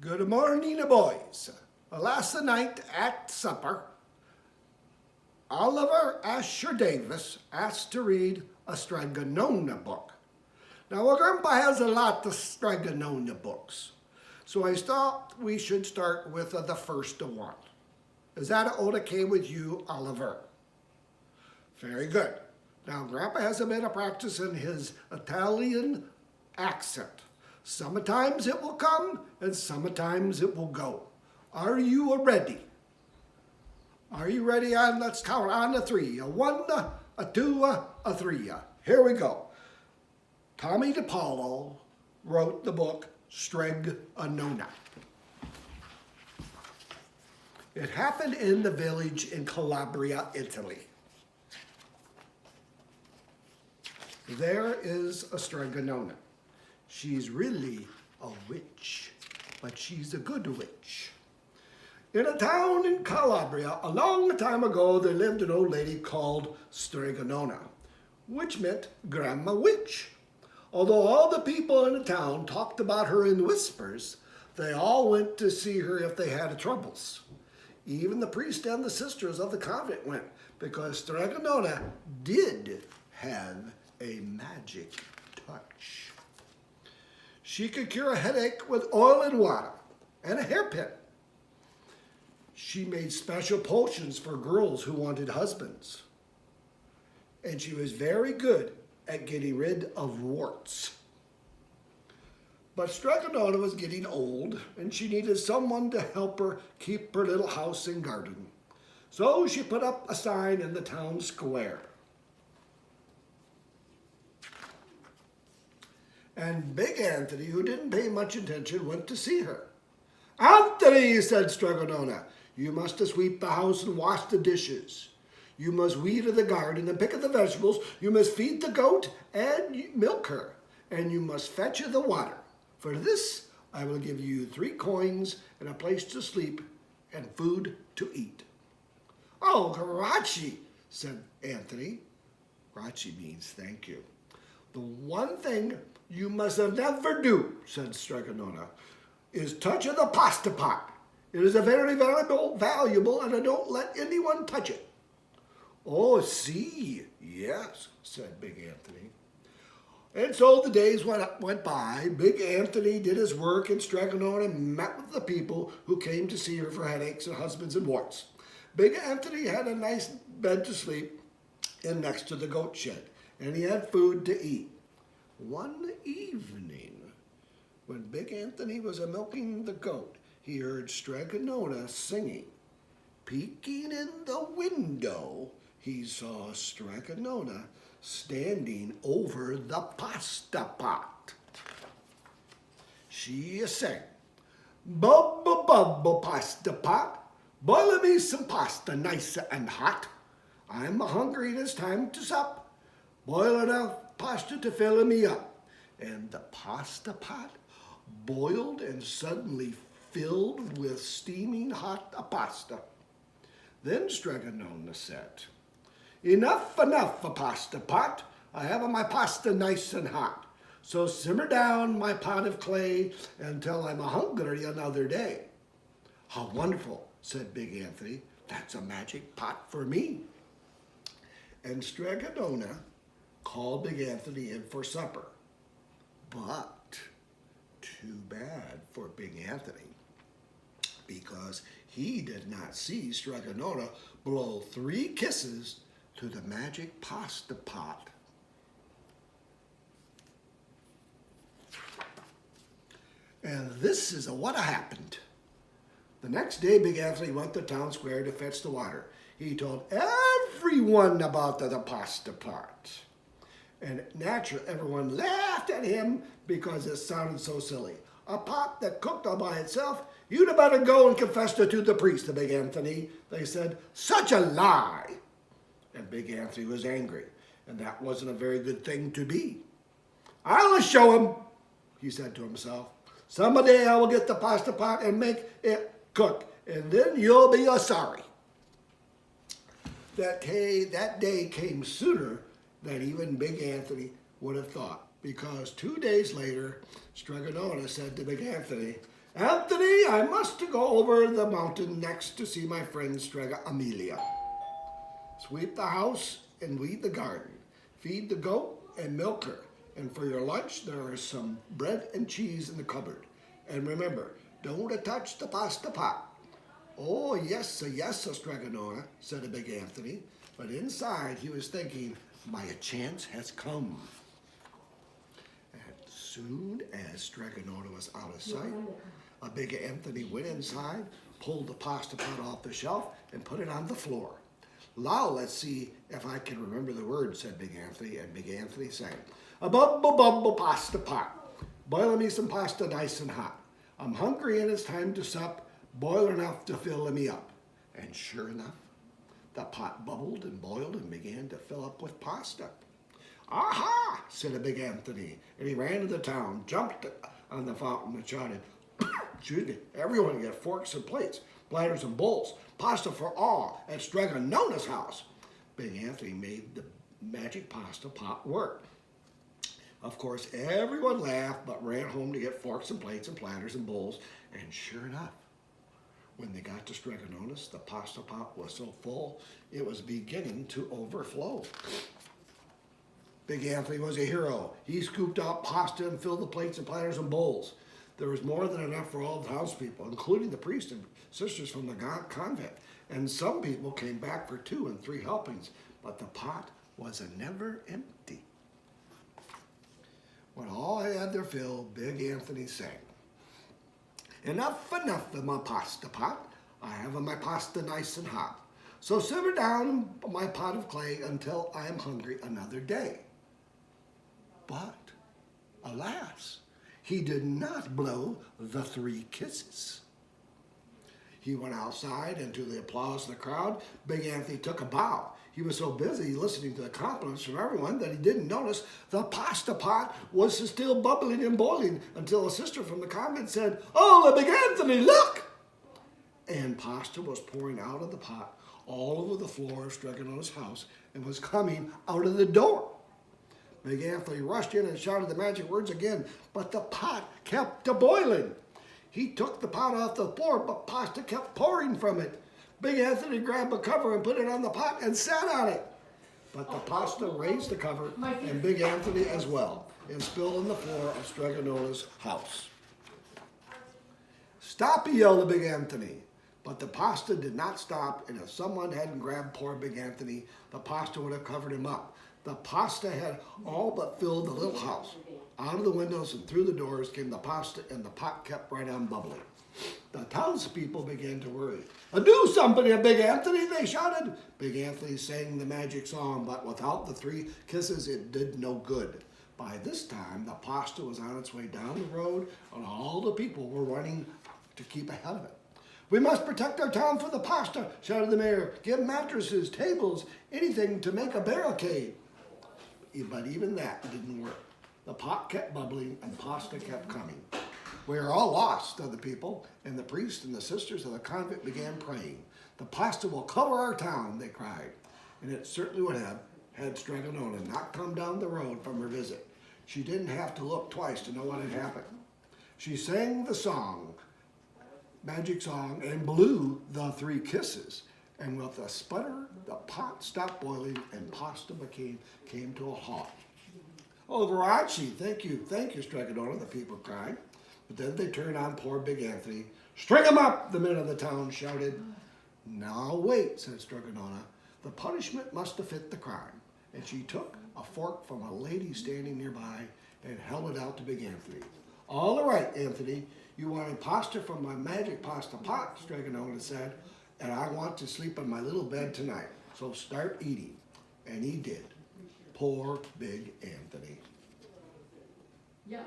Good morning, boys. Last night at supper, Oliver Asher Davis asked to read a Stega Nona book. Now, our grandpa has a lot of Stega Nona books, so I thought we should start with the first one. Is that okay with you, Oliver? Very good. Now, Grandpa has a bit of practice in his Italian accent. Sometimes it will come and sometimes it will go. Are you ready? Are you ready? Let's count on the three. A one, a two, a three. Here we go. Tommy DePaulo wrote the book Stega Nona. It happened in the village in Calabria, Italy. There is a Stega Nona. She's really a witch, but she's a good witch. In a town in Calabria, a long time ago, there lived an old lady called Stega Nona, which meant Grandma Witch. Although all the people in the town talked about her in whispers, they all went to see her if they had troubles. Even the priest and the sisters of the convent went, because Stega Nona did have a magic touch. She could cure a headache with oil and water and a hairpin. She made special potions for girls who wanted husbands. And she was very good at getting rid of warts. But Stega Nona was getting old and she needed someone to help her keep her little house and garden. So she put up a sign in the town square. And Big Anthony, who didn't pay much attention, went to see her. "Anthony," said Stega Nona, "you must sweep the house and wash the dishes. You must weed the garden and pick the vegetables. You must feed the goat and milk her. And you must fetch the water. For this, I will give you 3 coins and a place to sleep and food to eat." "Oh, grazie," said Anthony. Grazie means thank you. "The one thing you must never do," said Stega Nona, "is touch the pasta pot. It is a very valuable, and I don't let anyone touch it." "Oh, see, yes," said Big Anthony. And so the days went by. Big Anthony did his work, and Stega Nona met with the people who came to see her for headaches and husbands and warts. Big Anthony had a nice bed to sleep in next to the goat shed, and he had food to eat. One evening, when Big Anthony was milking the goat, he heard Stega Nona singing. Peeking in the window, he saw Stega Nona standing over the pasta pot. She sang, "Bubble, bubble, pasta pot, boil me some pasta nice and hot. I'm hungry and it's time to sup. Boil enough pasta to fill me up." And the pasta pot boiled and suddenly filled with steaming hot pasta. Then Stega Nona said, enough, pasta pot. I have my pasta nice and hot. So simmer down my pot of clay until I'm hungry another day." "How wonderful," said Big Anthony. "That's a magic pot for me." And Stega Nona called Big Anthony in for supper. But too bad for Big Anthony, because he did not see Stega Nona blow 3 kisses to the magic pasta pot. And this is what happened. The next day, Big Anthony went to town square to fetch the water. He told everyone about the pasta pot. And naturally, everyone laughed at him because it sounded so silly. "A pot that cooked all by itself? You'd better go and confess it to the priest, the Big Anthony." They said, "Such a lie." And Big Anthony was angry, and that wasn't a very good thing to be. "I'll show him," he said to himself. "Someday I will get the pasta pot and make it cook, and then you'll be sorry." That day came sooner than even Big Anthony would have thought, because 2 days later, Stega Nona said to Big Anthony, Anthony, I must go over the mountain next to see my friend Strega Amelia. Sweep the house and weed the garden. Feed the goat and milk her. And for your lunch, there is some bread and cheese in the cupboard. And remember, don't touch the pasta pot. Oh, yes, Stega Nona, said a big Anthony. But inside he was thinking, my chance has come. As soon as Stega Nona was out of sight, a big Anthony went inside, pulled the pasta pot off the shelf, and put it on the floor. Now let's see if I can remember the words, said Big Anthony, and Big Anthony sang, a bubble bubble pasta pot, boil me some pasta nice and hot. I'm hungry and it's time to sup, boil enough to fill me up. And sure enough, the pot bubbled and boiled and began to fill up with pasta. Aha, said a Big Anthony, and he ran to the town, jumped on the fountain and shouted, excuse me, everyone get forks and plates, platters and bowls, pasta for all at Stega Nona's house. Big Anthony made the magic pasta pot work. Of course, everyone laughed but ran home to get forks and plates and platters and bowls. And sure enough, when they got to Stega Nona's, the pasta pot was so full, it was beginning to overflow. Big Anthony was a hero. He scooped out pasta and filled the plates and platters and bowls. There was more than enough for all the townspeople, including the priest and sisters from the convent. And some people came back for 2 and 3 helpings, but the pot was never empty. When all had their fill, Big Anthony sang, enough of my pasta pot. I have my pasta nice and hot. So simmer down my pot of clay until I am hungry another day. But, alas, he did not blow the 3 kisses. He went outside, and to the applause of the crowd, Big Anthony took a bow. He was so busy listening to the compliments from everyone that he didn't notice the pasta pot was still bubbling and boiling until a sister from the convent said, oh, Big Anthony, look! And pasta was pouring out of the pot all over the floor of Stega Nona's house and was coming out of the door. Big Anthony rushed in and shouted the magic words again, but the pot kept boiling. He took the pot off the floor, but pasta kept pouring from it. Big Anthony grabbed a cover and put it on the pot and sat on it. But the pasta raised the cover, and Big Anthony as well, and spilled on the floor of Stega Nona's house. Stop, yelled Big Anthony. But the pasta did not stop, and if someone hadn't grabbed poor Big Anthony, the pasta would have covered him up. The pasta had all but filled the little house. Out of the windows and through the doors came the pasta, and the pot kept right on bubbling. The townspeople began to worry. Do something, Big Anthony, they shouted. Big Anthony sang the magic song, but without the 3 kisses, it did no good. By this time, the pasta was on its way down the road, and all the people were running to keep ahead of it. We must protect our town for the pasta, shouted the mayor. Give mattresses, tables, anything to make a barricade. But even that didn't work. The pot kept bubbling and pasta kept coming. We are all lost, said the people, and the priest and the sisters of the convent began praying. The pasta will cover our town, they cried. And it certainly would have, had Stega Nona not come down the road from her visit. She didn't have to look twice to know what had happened. She sang the song, magic song, and blew the 3 kisses. And with a sputter, the pot stopped boiling and pasta came to a halt. Oh, Grazie, thank you, Stega Nona, the people cried. But then they turned on poor Big Anthony. String him up, the men of the town shouted. Now wait, said Stega Nona. The punishment must have fit the crime. And she took a fork from a lady standing nearby and held it out to Big Anthony. All right, Anthony, you wanted pasta from my magic pasta pot, Stega Nona said, and I want to sleep in my little bed tonight. So start eating. And he did. Poor Big Anthony. Yeah.